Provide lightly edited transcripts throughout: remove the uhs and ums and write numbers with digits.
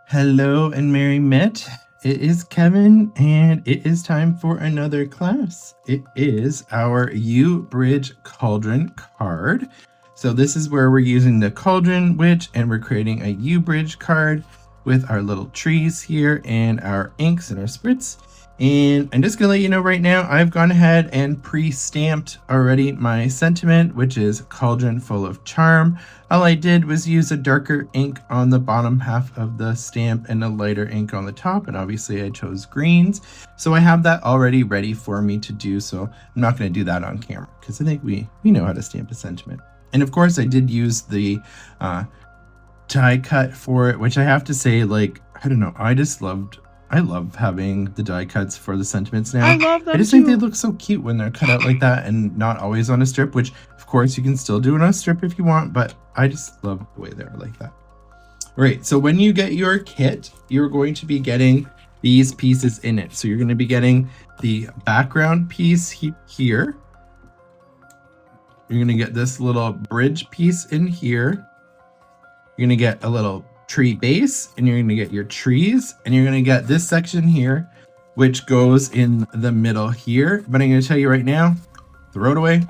Hello and merry met. It is Kevin and it is time for another class. It is our U-Bridge Cauldron card. So this is where we're using the Cauldron Witch and we're creating a U-Bridge card with our little trees here and our inks and our spritz. And I'm just gonna let you know right now, I've gone ahead and pre-stamped already my sentiment, which is Cauldron Full of Charm. All I did was use a darker ink on the bottom half of the stamp and a lighter ink on the top, and obviously I chose greens. So I have that already ready for me to do, so I'm not gonna do that on camera because I think we know how to stamp a sentiment. And of course I did use the die cut for it, which I have to say, like, I don't know, I love having the die cuts for the sentiments now. I love them I just think they look so cute when they're cut out like that and not always on a strip, which of course you can still do it on a strip if you want, but I just love the way they're like that. All right, so when you get your kit, you're going to be getting these pieces in it. So you're going to be getting the background piece here. You're going to get this little bridge piece in here. You're going to get a little tree base, and you're going to get your trees, and you're going to get this section here, which goes in the middle here. But I'm going to tell you right now, throw it away.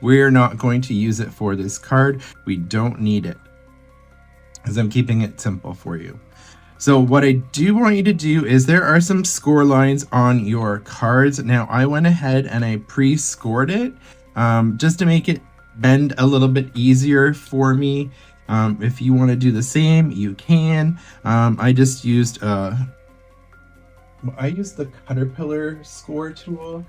We're not going to use it for this card. We don't need it, because I'm keeping it simple for you. So what I do want you to do is there are some score lines on your cards. Now I went ahead and I pre-scored it just to make it bend a little bit easier for me. If you want to do the same, you can. I just used I used the Caterpillar score tool.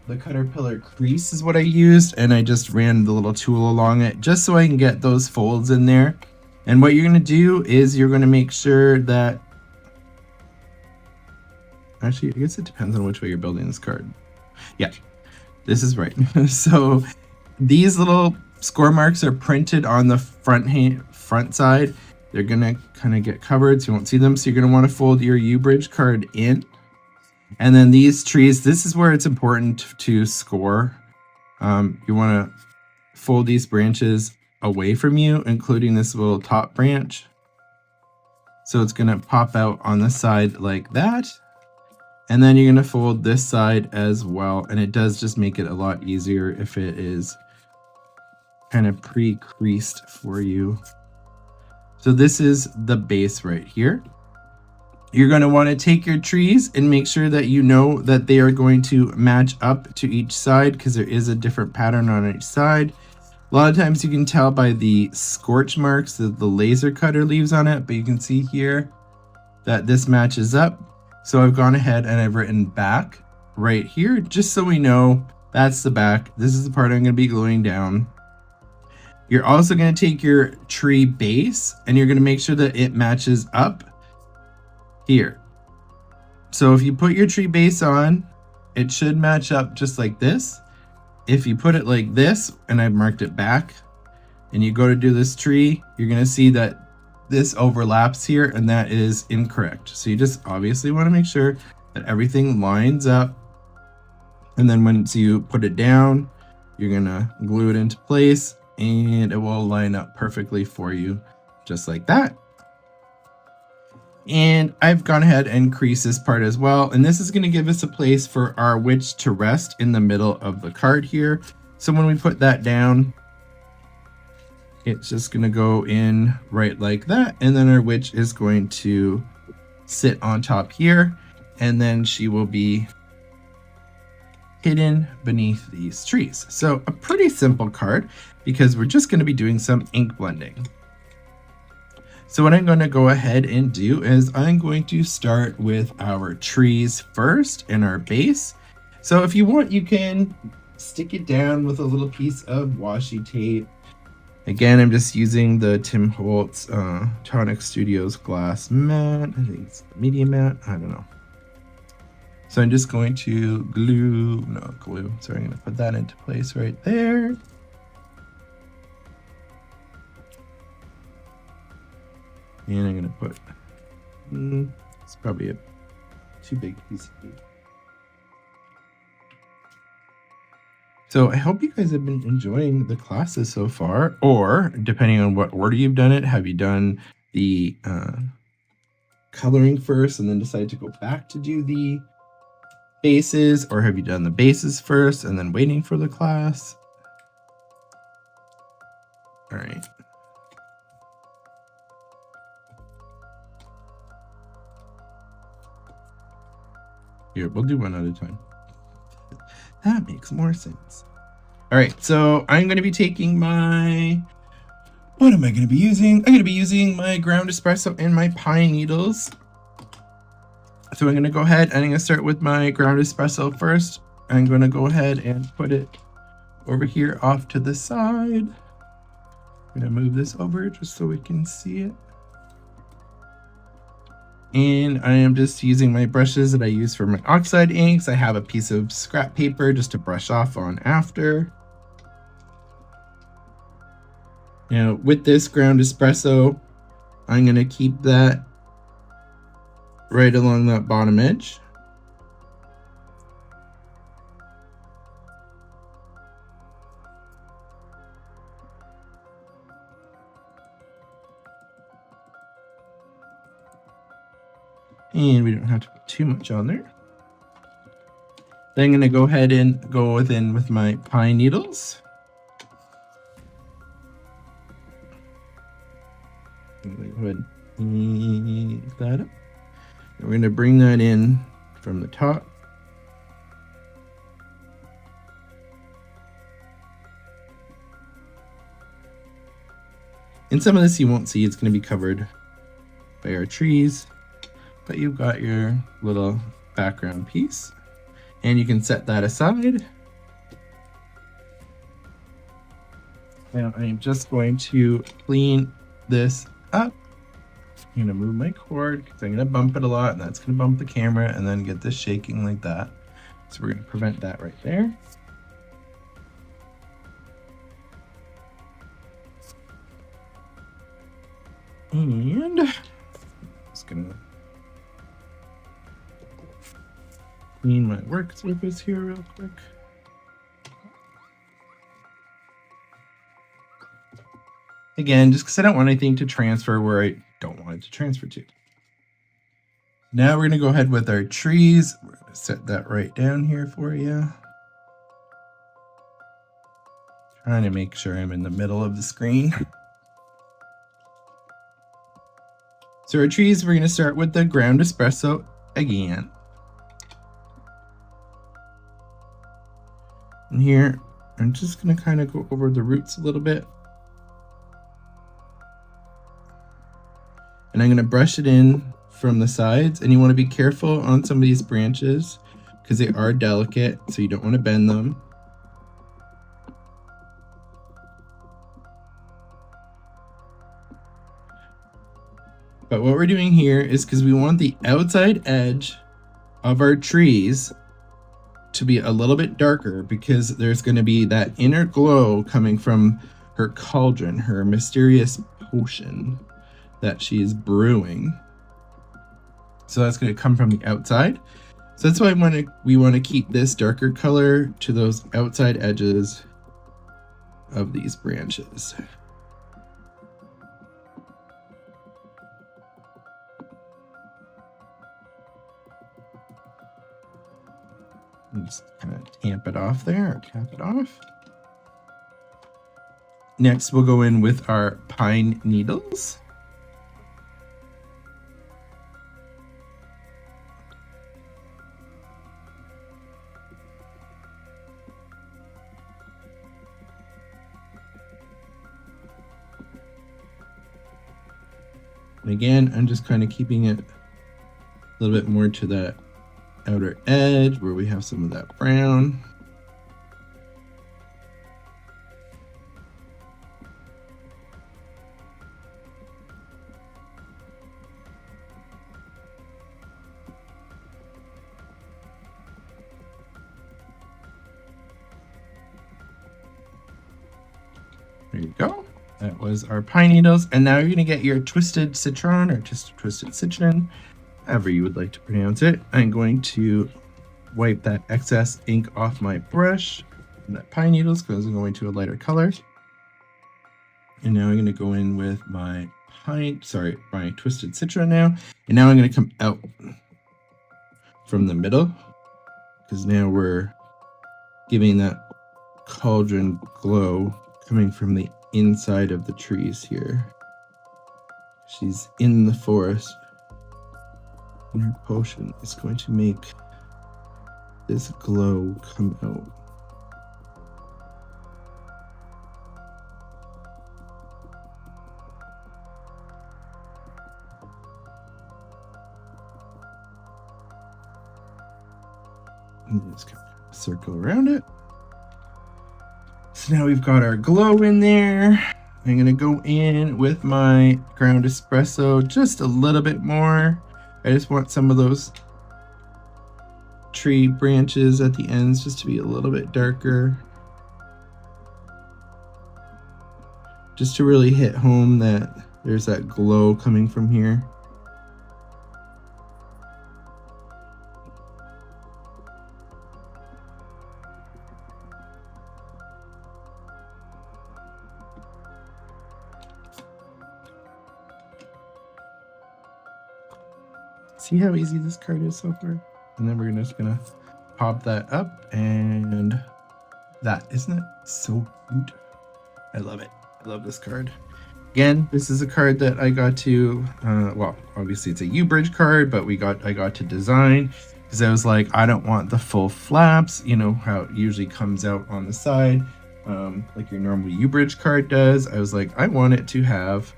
The Caterpillar crease is what I used, and I just ran the little tool along it just so I can get those folds in there. And what you're going to do is you're going to make sure that, actually, I guess it depends on which way you're building this card. Yeah, this is right. So these little score marks are printed on the front side. They're gonna kind of get covered so you won't see them. So you're gonna want to fold your U-Bridge card in. And then these trees, this is where it's important to score. You want to fold these branches away from you, including this little top branch. So it's gonna pop out on the side like that. And then you're gonna fold this side as well. And it does just make it a lot easier if it is kind of pre-creased for you. So this is the base right here. You're going to want to take your trees and make sure that you know that they are going to match up to each side, because there is a different pattern on each side. A lot of times you can tell by the scorch marks that the laser cutter leaves on it, but you can see here that this matches up. So I've gone ahead and I've written back right here, just so we know that's the back. This is the part I'm going to be gluing down. You're also going to take your tree base and you're going to make sure that it matches up here. So if you put your tree base on, it should match up just like this. If you put it like this, and I've marked it back, and you go to do this tree, you're going to see that this overlaps here, and that is incorrect. So you just obviously want to make sure that everything lines up. And then once you put it down, you're going to glue it into place, and it will line up perfectly for you, just like that. And I've gone ahead and creased this part as well. And this is going to give us a place for our witch to rest in the middle of the card here. So when we put that down, it's just going to go in right like that. And then our witch is going to sit on top here. And then she will be hidden beneath these trees. So a pretty simple card, because we're just going to be doing some ink blending. So what I'm going to go ahead and do is I'm going to start with our trees first and our base. So if you want, you can stick it down with a little piece of washi tape. Again, I'm just using the Tim Holtz Tonic Studios glass mat. I think it's medium mat. I don't know. So I'm just going to glue. So I'm going to put that into place right there. And I'm going to put, it's probably a too big piece of tape. So I hope you guys have been enjoying the classes so far, or depending on what order you've done it, have you done the coloring first and then decide to go back to do the bases, or have you done the bases first and then waiting for the class? All right. Here, we'll do one at a time. That makes more sense. All right, so I'm going to be taking my, what am I going to be using? I'm going to be using my ground espresso and my pine needles. So I'm going to go ahead and I'm going to start with my ground espresso first. I'm going to go ahead and put it over here off to the side. I'm going to move this over just so we can see it. And I am just using my brushes that I use for my oxide inks. I have a piece of scrap paper just to brush off on after. Now with this ground espresso, I'm going to keep that right along that bottom edge. And we don't have to put too much on there. Then I'm going to go ahead and go in with my pine needles. I'm going to go ahead and ease that up. And we're going to bring that in from the top. And some of this you won't see, it's going to be covered by our trees. But you've got your little background piece, and you can set that aside. Now I'm just going to clean this up. I'm gonna move my cord because I'm gonna bump it a lot, and that's gonna bump the camera and then get this shaking like that. So we're gonna prevent that right there. And I'm just gonna clean my work surface here real quick. Again, just because I don't want anything to transfer where I don't want it to transfer to. Now we're going to go ahead with our trees. We're going to set that right down here for you. Trying to make sure I'm in the middle of the screen. So our trees, we're going to start with the ground espresso again. And here, I'm just going to kind of go over the roots a little bit. And I'm going to brush it in from the sides. And you want to be careful on some of these branches because they are delicate, so you don't want to bend them. But what we're doing here is because we want the outside edge of our trees to be a little bit darker, because there's going to be that inner glow coming from her cauldron, her mysterious potion that she's brewing. So that's going to come from the outside. So that's why we want to keep this darker color to those outside edges of these branches. Just kind of tamp it off there, or tap it off. Next, we'll go in with our pine needles. And again, I'm just kind of keeping it a little bit more to that outer edge where we have some of that brown. There you go. That was our pine needles. And now you're going to get your twisted citron, or just twisted citron, however you would like to pronounce it. I'm going to wipe that excess ink off my brush and that pine needles because I'm going to a lighter color. And now I'm going to go in with my my twisted citron now. And now I'm going to come out from the middle, because now we're giving that cauldron glow coming from the inside of the trees here. She's in the forest, and her potion is going to make this glow come out. And just kind of circle around it. So now we've got our glow in there. I'm going to go in with my ground espresso just a little bit more. I just want some of those tree branches at the ends just to be a little bit darker. Just to really hit home that there's that glow coming from here. See how easy this card is so far? And then we're just gonna pop that up, and that, isn't it so cute? I love it. I love this card. Again, this is a card that I got to, well, obviously it's a U-Bridge card, but I got to design, because I was like, I don't want the full flaps, you know, how it usually comes out on the side, like your normal U-Bridge card does. I was like, I want it to have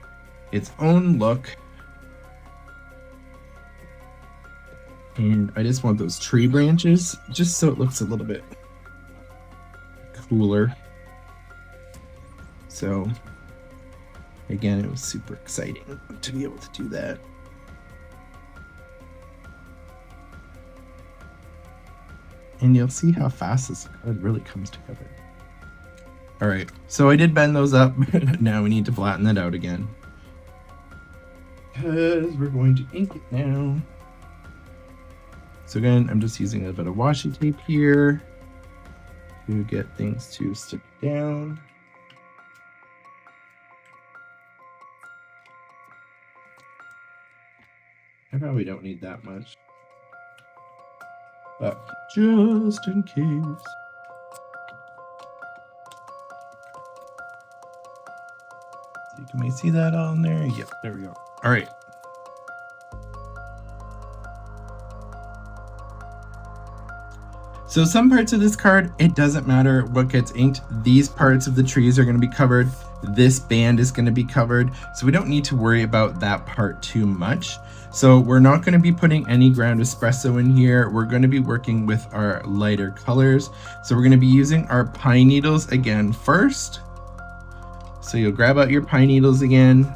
its own look. And I just want those tree branches, just so it looks a little bit cooler. So, again, it was super exciting to be able to do that. And you'll see how fast this card really comes together. All right, so I did bend those up. Now we need to flatten that out again, because we're going to ink it now. So again, I'm just using a bit of washi tape here to get things to stick down. I probably don't need that much, but just in case. So can we see that all in there? Yep, there we go. All right. So some parts of this card, it doesn't matter what gets inked. These parts of the trees are going to be covered. This band is going to be covered. So we don't need to worry about that part too much. So we're not going to be putting any ground espresso in here. We're going to be working with our lighter colors. So we're going to be using our pine needles again first. So you'll grab out your pine needles again.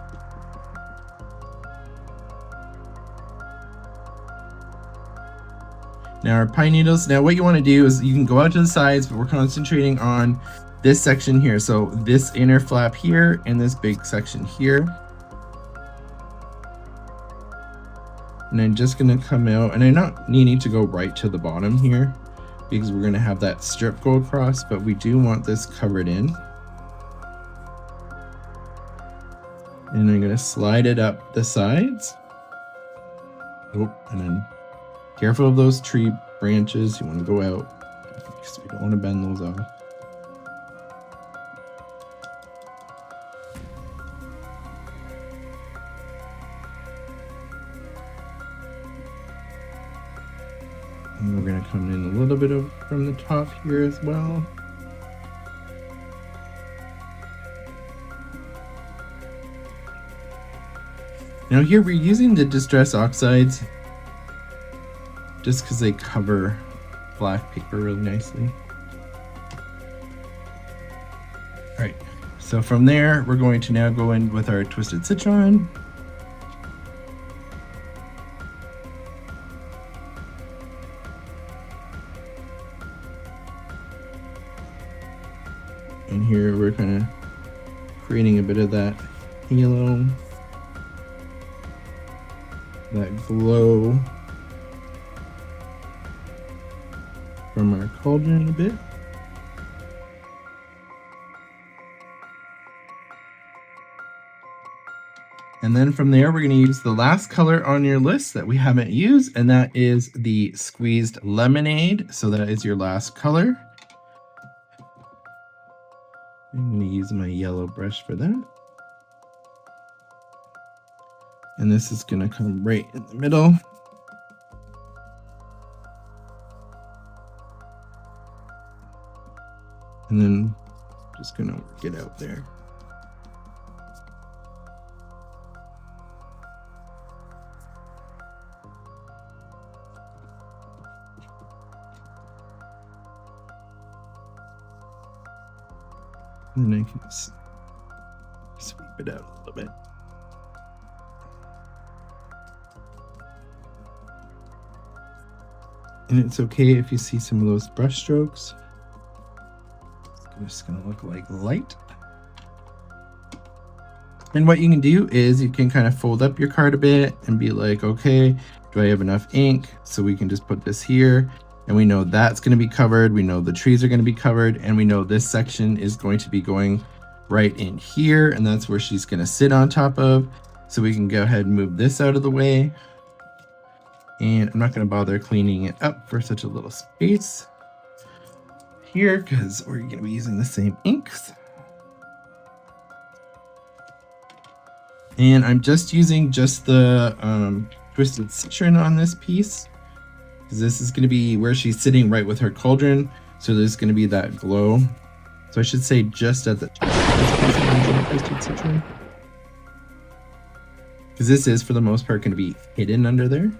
Now our pine needles, now what you want to do is you can go out to the sides, but we're concentrating on this section here. So this inner flap here and this big section here. And I'm just going to come out, and I'm not needing to go right to the bottom here because we're going to have that strip go across, but we do want this covered in. And I'm going to slide it up the sides. Oh, and then careful of those tree branches. You want to go out because we don't want to bend those off. And we're going to come in a little bit from the top here as well. Now here we're using the Distress Oxides just because they cover black paper really nicely. All right, so from there, we're going to now go in with our Twisted Citron. And here we're kind of creating a bit of that halo, that glow from our cauldron a bit. And then from there, we're going to use the last color on your list that we haven't used, and that is the Squeezed Lemonade. So that is your last color. I'm going to use my yellow brush for that. And this is going to come right in the middle. And then just going to work it out there. And then I can just sweep it out a little bit. And it's okay if you see some of those brush strokes. It's just gonna look like light. And what you can do is you can kind of fold up your card a bit and be like, okay, do I have enough ink? So we can just put this here. And we know that's going to be covered. We know the trees are going to be covered. And we know this section is going to be going right in here. And that's where she's going to sit on top of. So we can go ahead and move this out of the way. And I'm not going to bother cleaning it up for such a little space here because we're going to be using the same inks. And I'm just using the Twisted Citron on this piece. Because this is going to be where she's sitting right with her cauldron. So there's going to be that glow. So I should say just at the top of Twisted Citron. Because this is, for the most part, going to be hidden under there.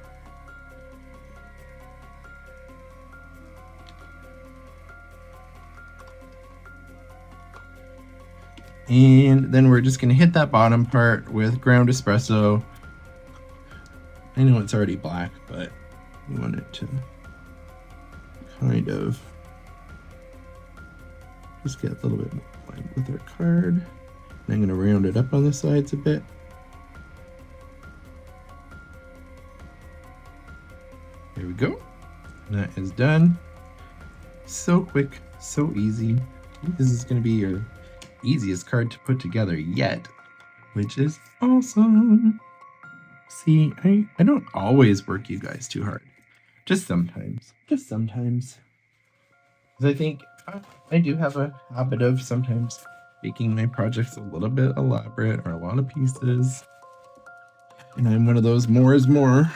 And then we're just going to hit that bottom part with ground espresso. I know it's already black, but we want it to kind of just get a little bit more aligned with our card. And I'm going to round it up on the sides a bit. There we go. That is done. So quick, so easy. This is going to be your easiest card to put together yet, which is awesome. See, I don't always work you guys too hard. Just sometimes. Just sometimes. Because I think I do have a habit of sometimes making my projects a little bit elaborate or a lot of pieces. And I'm one of those more is more.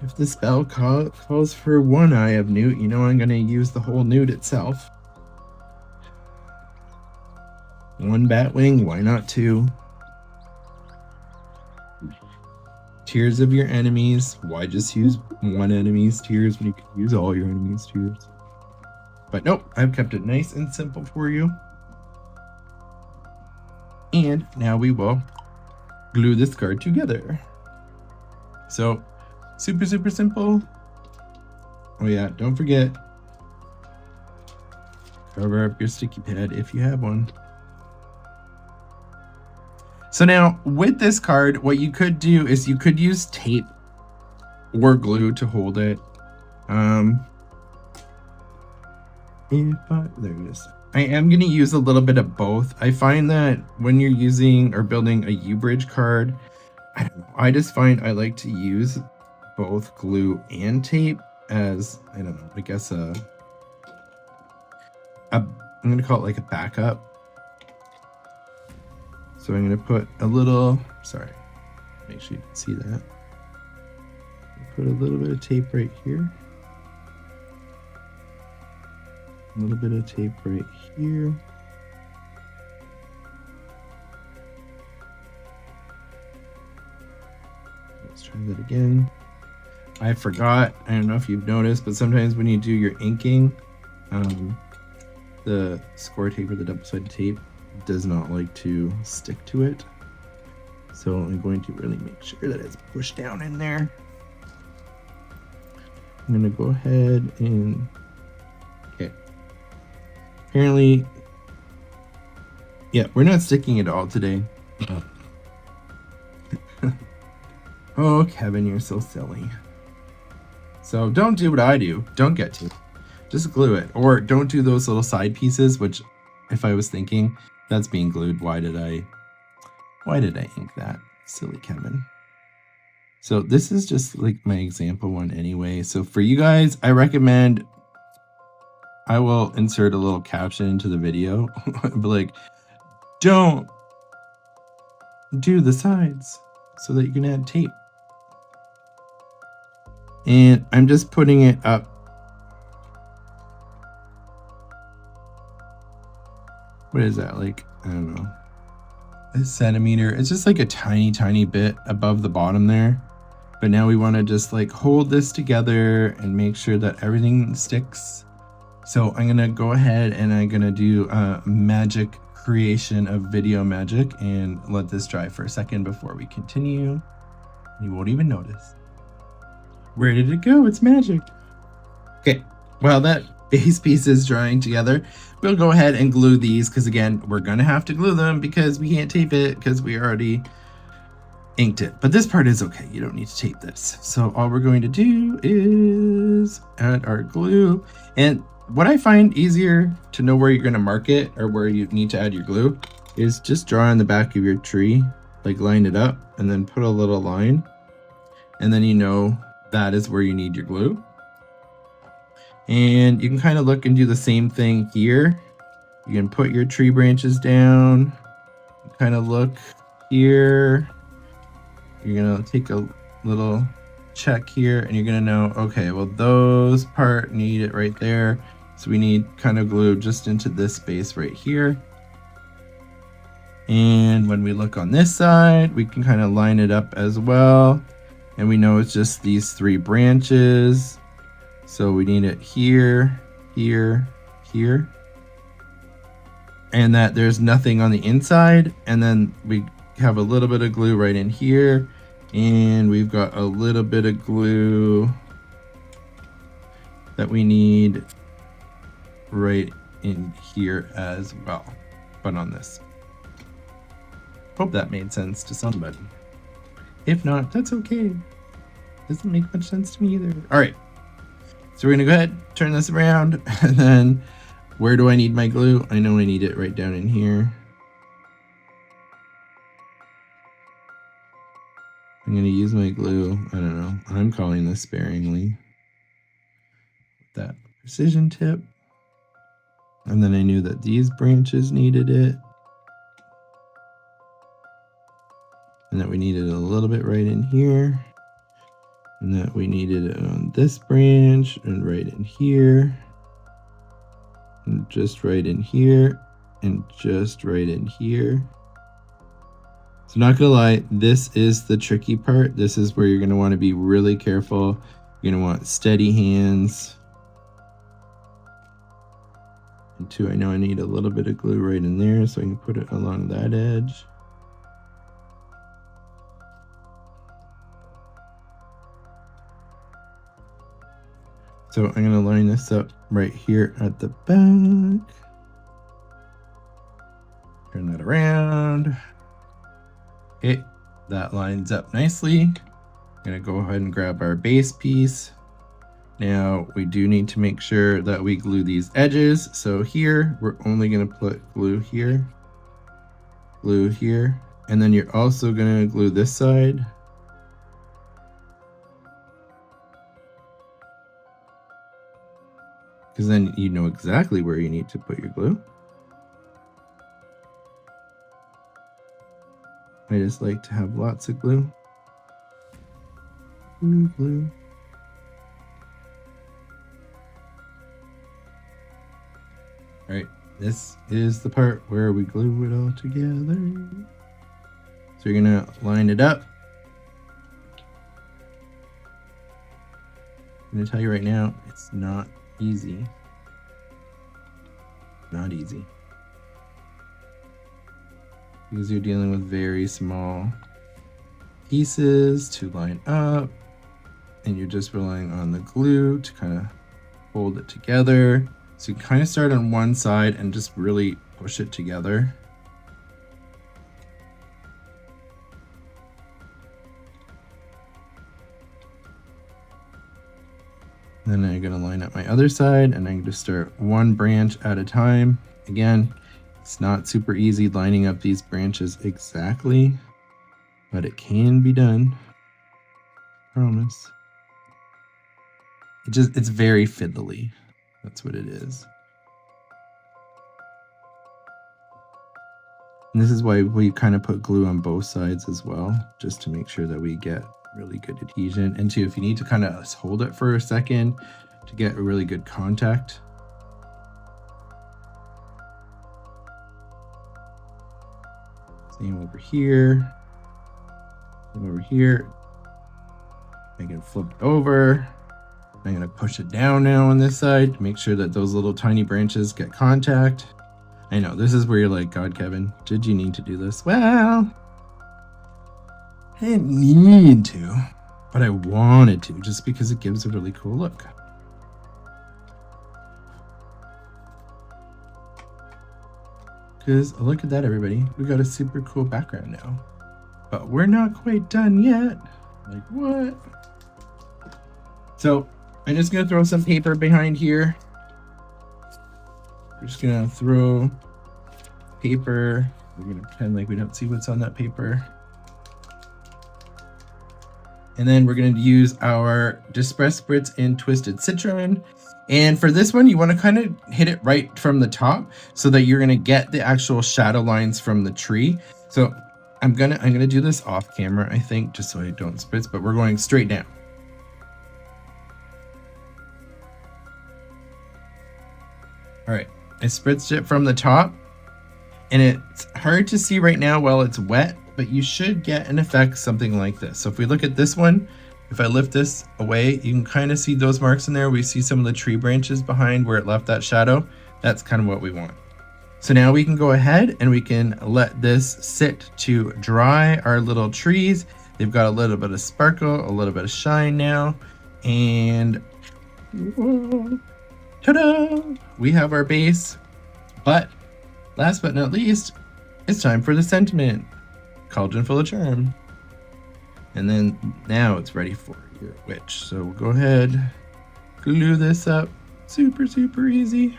If the spell calls for one eye of newt, you know I'm going to use the whole newt itself. One bat wing, why not two? Tears of your enemies, why just use one enemy's tears when you can use all your enemies' tears? But nope, I've kept it nice and simple for you. And now we will glue this card together. So, super, super simple. Oh yeah, don't forget, cover up your sticky pad if you have one. So now with this card, what you could do is you could use tape or glue to hold it. There it is. I am going to use a little bit of both. I find that when you're using or building a U-bridge card, I don't know, I just find I like to use both glue and tape as, I don't know, I guess I'm going to call it like a backup. So I'm going to put a little, sorry, make sure you can see that. Put a little bit of tape right here. A little bit of tape right here. Let's try that again. I forgot, I don't know if you've noticed, but sometimes when you do your inking, the score tape or the double-sided tape does not like to stick to it. So I'm going to really make sure that it's pushed down in there. I'm going to go ahead and, okay. Apparently, yeah, we're not sticking at all today. Oh, Kevin, you're so silly. So don't do what I do. Don't get to. Just glue it. Or don't do those little side pieces, which if I was thinking that's being glued, why did I ink that? Silly Kevin. So this is just like my example one anyway. So for you guys, I recommend, I will insert a little caption into the video, but like, don't do the sides so that you can add tape. And I'm just putting it up. What is that? Like, I don't know, a centimeter. It's just like a tiny bit above the bottom there. But now we want to just like hold this together and make sure that everything sticks. So I'm gonna go ahead and I'm gonna do a magic creation of video magic and let this dry for a second before we continue. You won't even notice. Where did it go? It's magic. Okay, while that base piece is drying together, we'll go ahead and glue these, because again, we're gonna have to glue them because we can't tape it because we already inked it. But this part is okay, you don't need to tape this. So all we're going to do is add our glue. And what I find easier to know where you're going to mark it or where you need to add your glue is just draw on the back of your tree, like line it up and then put a little line, and then you know that is where you need your glue. And you can kind of look and do the same thing here. You can put your tree branches down, kind of look here. You're gonna take a little check here and you're gonna know, okay, well those part need it right there. So we need kind of glue just into this space right here. And when we look on this side, we can kind of line it up as well. And we know it's just these 3 branches. So we need it here, here, here. And that there's nothing on the inside. And then we have a little bit of glue right in here, and we've got a little bit of glue that we need right in here as well, but on this. Hope that made sense to somebody. If not, that's okay. Doesn't make much sense to me either. All right, so we're gonna go ahead, turn this around, and then where do I need my glue? I know I need it right down in here. I'm going to use my glue, I don't know, I'm calling this sparingly, with that precision tip. And then I knew that these branches needed it. And that we needed a little bit right in here. And that we needed it on this branch and right in here. And just right in here. And just right in here. So not gonna lie, this is the tricky part. This is where you're gonna want to be really careful. You're gonna want steady hands. And 2, I know I need a little bit of glue right in there so I can put it along that edge. So I'm gonna line this up right here at the back. Turn that around. Okay, that lines up nicely. I'm gonna go ahead and grab our base piece. Now we do need to make sure that we glue these edges. So here, we're only gonna put glue here, and then you're also gonna glue this side. Because then you know exactly where you need to put your glue. I just like to have lots of glue. Glue. All right, this is the part where we glue it all together. So you're gonna line it up. I'm gonna tell you right now, it's not easy. Not easy. Because you're dealing with very small pieces to line up, and you're just relying on the glue to kind of hold it together. So you kind of start on one side and just really push it together. Then I'm going to line up my other side, and I'm going to start one branch at a time. Again, It's not super easy lining up these branches exactly, but it can be done. Promise. It's very fiddly. That's what it is. And this is why we kind of put glue on both sides as well, just to make sure that we get really good adhesion. And too, if you need to kind of hold it for a second to get a really good contact. Same over here. Same over here. I can flip it over. I'm going to push it down now on this side to make sure that those little tiny branches get contact. I know, this is where you're like, God, Kevin, did you need to do this? Well, I didn't need to, but I wanted to, just because it gives a really cool look. Because look at that, everybody. We got a super cool background now. But we're not quite done yet. Like, what? So, I'm just going to throw some paper behind here. We're just gonna throw paper. We're gonna pretend like we don't see what's on that paper. And then we're gonna use our Dispress Spritz and Twisted Citron. And for this one, you wanna kind of hit it right from the top so that you're gonna get the actual shadow lines from the tree. So I'm gonna do this off camera, I think, just so I don't spritz, but we're going straight down. All right. I spritzed it from the top, and it's hard to see right now while it's wet, but you should get an effect something like this. So if we look at this one, if I lift this away, you can kind of see those marks in there. We see some of the tree branches behind where it left that shadow. That's kind of what we want. So now we can go ahead and we can let this sit to dry our little trees. They've got a little bit of sparkle, a little bit of shine now, and whoa, ta-da! We have our base, but last but not least, it's time for the sentiment. Cauldron full of charm. And then now it's ready for your witch. So we'll go ahead, glue this up. Super, super easy.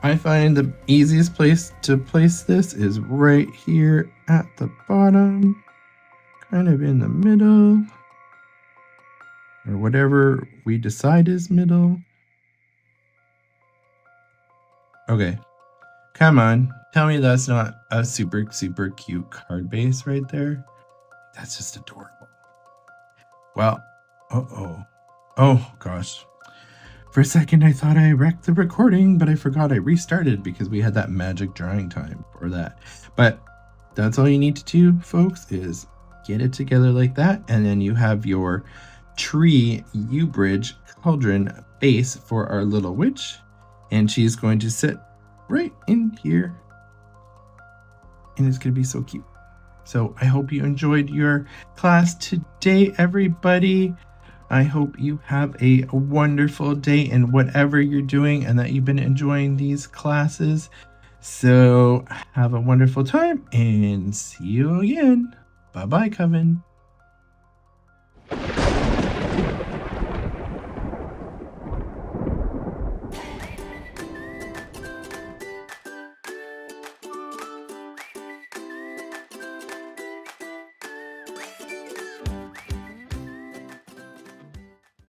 I find the easiest place to place this is right here at the bottom, kind of in the middle, or whatever we decide is middle. Okay, come on, tell me that's not a super, super cute card base right there. That's just adorable. Well, oh gosh. For a second, I thought I wrecked the recording, but I forgot I restarted because we had that magic drying time for that. But that's all you need to do, folks, is get it together like that, and then you have your tree U-bridge cauldron base for our little witch, and she's going to sit right in here, and it's going to be so cute. So I hope you enjoyed your class today, everybody. I hope you have a wonderful day in whatever you're doing and that you've been enjoying these classes. So have a wonderful time and see you again. Bye-bye, Coven.